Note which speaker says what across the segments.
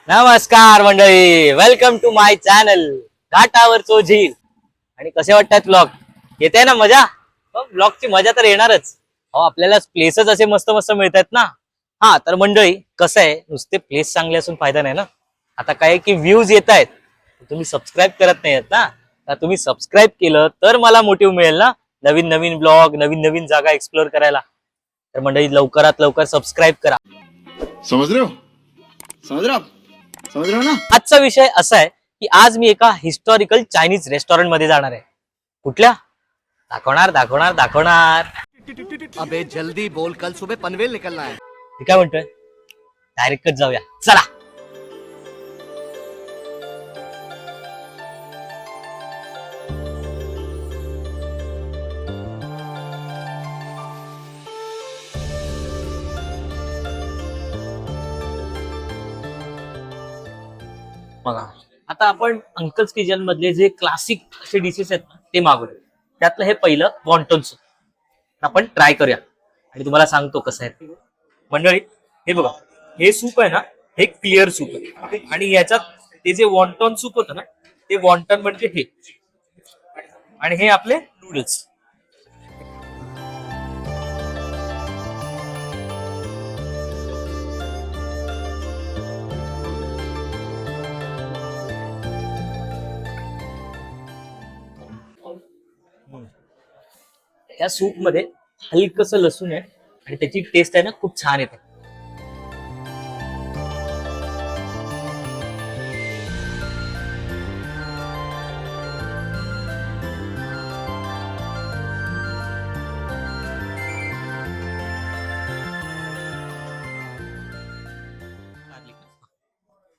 Speaker 1: नमस्कार मंडळी, welcome to my channel घाटावरचो झील. आणि कसे वाटतात ब्लॉग? येते ना मजा? ब्लॉगची मजा तर येणारच. आपल्याला प्लेसेस असे मस्त मस्त मिळतात ना. तर मंडळी कसं आहे, नुसते प्लेस चांगले असून फायदा नाही ना. आता काय की व्ह्यूज येत आहेत, तुम्ही सबस्क्राईब करत नाहीत ना. तर तुम्ही सबस्क्राईब केलं तर मला मोटिव्ह मिळेल ना, नवीन नवीन ब्लॉग, नवीन नवीन जागा एक्सप्लोर करायला. तर मंडळी लवकरात लवकर सबस्क्राईब करा.
Speaker 2: समझ रहे हो समझ रहे हो आप समझ रहे हो ना.
Speaker 1: आजचा विषय असा आहे की आज मी एका हिस्टॉरिकल चायनीज रेस्टॉरंट मध्ये जाणार आहे. कुठल्या? दाखवणार दाखवणार दाखवणार.
Speaker 3: अबे जल्दी बोल, कल सुबह पनवेल निकलना है.
Speaker 1: मी काय म्हणतोय, डायरेक्टच जाऊया, चला. बघा, आता आपण अंकल्स किचन मधले जे क्लासिक असे डिशेस आहेत ना, ते मागवले. त्यातलं हे पहिलं वॉन्टन सूप आपण ट्राय करूया आणि तुम्हाला सांगतो कसं आहे ते. मंडळी हे बघा, हे सूप आहे ना, हे क्लिअर सूप आहे. आणि याच्यात ते जे वॉन्टन सूप होतं ना, ते वॉन्टन म्हणजे हे, आणि हे आपले नूडल्स. या सूप मध्ये हलकस लसूण आहे आणि त्याची टेस्ट आहे ना, खूप छान येते.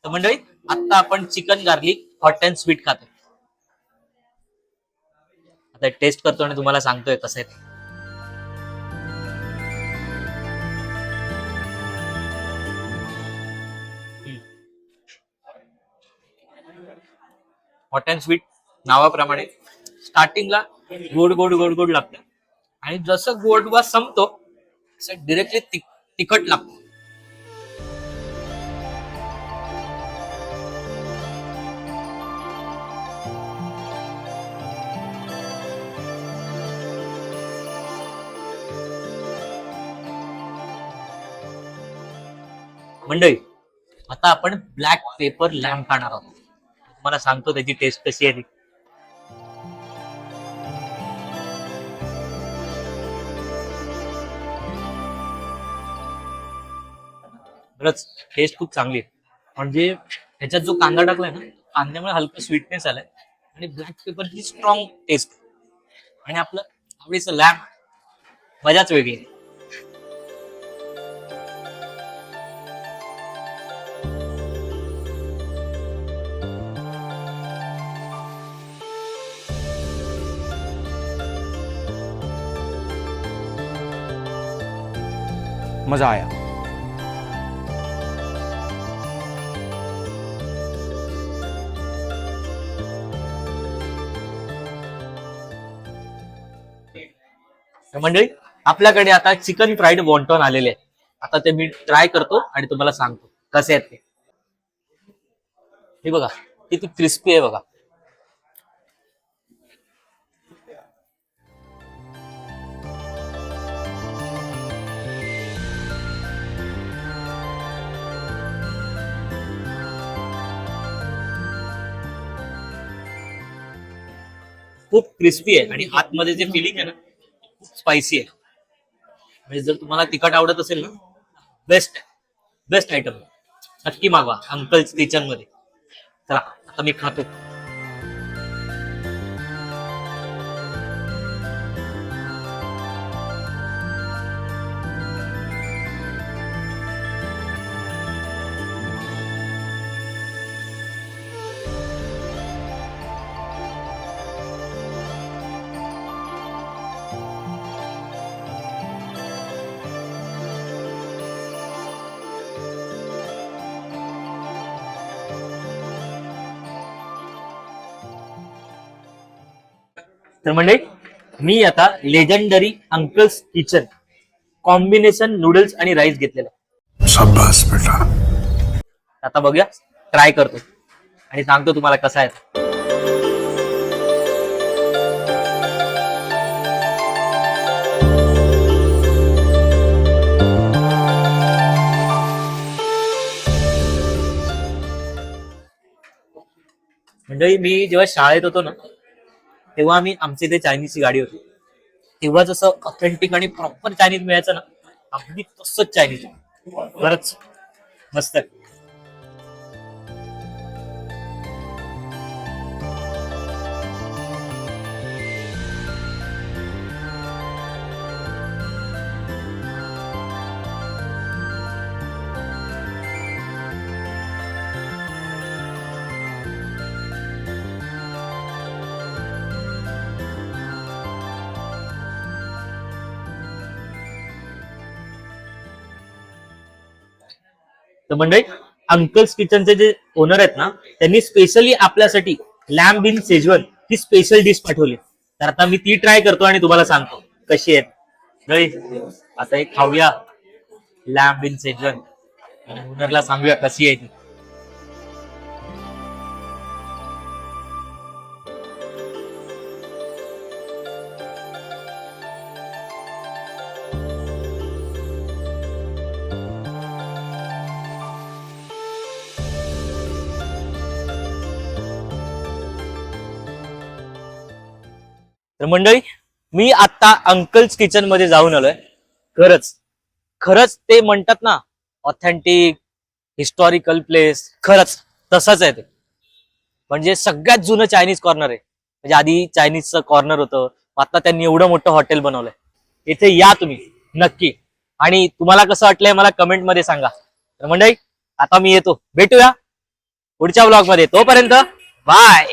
Speaker 1: तर मंडळी आता आपण chicken garlic hot and sweet खातो. आता टेस्ट करतो आणि तुम्हाला सांगतोय कसं आहे ते. हॉट अँड स्वीट नावाप्रमाणे स्टार्टिंगला गोड गोड गोड गोड लागतं आणि जसं गोडवा संपतो तसं डिरेक्टली तिखट लागतो. मंडळी आता आपण ब्लॅक पेपर लॅम्प खाणार आहोत. तुम्हाला सांगतो त्याची टेस्ट कशी आहे ती. खरंच टेस्ट खूप चांगली आहे. म्हणजे ह्याच्यात जो कांदा टाकलाय ना, कांद्यामुळे हलका स्वीटनेस आलाय आणि ब्लॅक पेपरची स्ट्रॉंग टेस्ट आणि आपलं आवडीचं लॅम्प मजाच वेगळी आहे.
Speaker 4: मजा आया.
Speaker 1: तर मंडळी आपल्याकडे आता चिकन फ्राईड वॉन्टॉन आलेले आहे. आता ते मी ट्राय करतो आणि तुम्हाला सांगतो कसे आहेत ते. हे बघा किती क्रिस्पी आहे बघा. खूप क्रिस्पी आहे आणि आतमध्ये जे फिलिंग आहे ना, खूप स्पायसी आहे. म्हणजे जर तुम्हाला तिखट आवडत असेल ना, बेस्ट बेस्ट आयटम. नक्की मागवा अंकल्स किचन मध्ये. चला आता मी खातो. तर म्हणजे मी आता legendary uncle's kitchen combination noodles आणि राईस घेतलेला.
Speaker 2: शाबाश बेटा.
Speaker 1: आता बघूया ट्राय करतो आणि सांगतो तुम्हाला कसा आहे. म्हणजे मी जेव्हा शाळेत होतो ना तेव्हा आमच्या इथे चायनीजची गाडी होती. तेव्हा जसं ऑथेंटिक आणि प्रॉपर चायनीज मिळायचं ना, अगदी तसंच चायनीज. खरंच मस्त आहे. तर मंडळी, अंकल्स किचनचे जे ओनर आहेत ना, त्यांनी स्पेशली आपल्यासाठी लॅम्ब इन सेजवन ही स्पेशल डिश पाठवली. तर आता मी ती ट्राय करतो आणि तुम्हाला सांगतो कशी आहे. मंडळी, आता एक खाऊया लॅम्ब इन सेजवन आणि ओनरला सांगूया कशी आहे ती. तर मंडळी, मी आता अंकल्स किचन मध्ये जाऊन आलोय. खरंच खरंच ते म्हणतात ना, ऑथेंटिक हिस्टॉरिकल प्लेस, खरंच तसंच आहे ते. म्हणजे सगळ्यात जुनं चायनीज कॉर्नर आहे. म्हणजे आधी चायनीजचं कॉर्नर होतं, आता त्यांनी एवढं मोठं हॉटेल बनवलंय. इथे या तुम्ही नक्की, आणि तुम्हाला कसं वाटलंय मला कमेंट मध्ये सांगा. तर मंडळी, आता मी येतो, भेटूया पुढच्या ब्लॉग मध्ये. तोपर्यंत बाय.